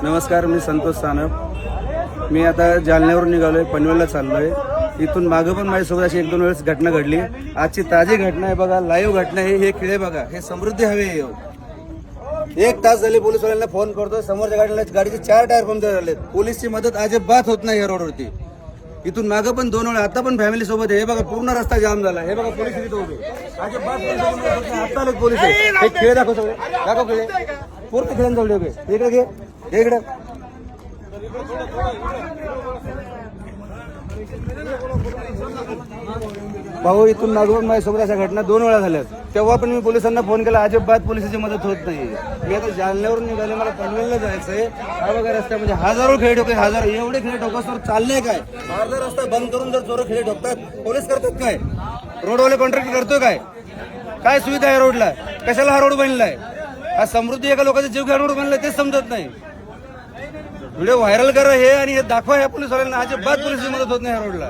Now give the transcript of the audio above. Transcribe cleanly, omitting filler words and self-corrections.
नमस्कार, मी संतोष सानप. मी आता जालन्यावरून निघालोय, पनवेलला चाललोय. इथून मागं पण माझ्यासोबत अशी 1-2 वेळेस घटना घडली. आजची ताजी घटना आहे बघा, लाईव्ह घटना आहे. हे खिळे बघा, हे समृद्धी हवे. 1 तास झाले पोलिसवाल्यांना फोन करतोय. समोरच्या गाडीचे 4 टायर पंक्चर झालेत. पोलीसची मदत अजिबात होत नाही या रोडवरती. इथून मागं पण 2 वेळा, आता पण फॅमिली सोबत आहे. हे बघा, पूर्ण रस्ता जाम झाला. हे बघा, पोलीस इथे उभे. अजिबात आता आले पोलीस. हे खेळ दाखव, सगळे दाखव खेळ. पूर्ण खेळांजवळ उभे. इकडे घे, इकडे. भाऊ, इथून मागून माझ्यासोबत अशा घटना 2 वेळा झाल्यात. तेव्हा पण मी पोलिसांना फोन केला, अजिबात पोलिसांची मदत होत नाही. मी आता जालन्यावरून निघाले, मला पनवेलला जायचंय. हा बघा रस्त्यामध्ये हजारो खेळ ठोके, हजारो एवढे खेळ ठोकसवर चालले काय? अर्धा रस्ता बंद करून जर चोर खेळ ठोकतात, पोलीस करतात काय? रोडवाले कॉन्ट्रॅक्ट करतोय काय? काय सुविधा आहे रोडला? कशाला हा रोड बनलाय? हा समृद्धी एका लोकांचा जीव घ्या रोड बनलाय, तेच समजत नाही. व्हिडिओ व्हायरल करा हे आणि हे दाखवा ह्या पोलीसवाल्यांना. अजिबात पोलिसांची मदत होत नाही ह्या रोडला.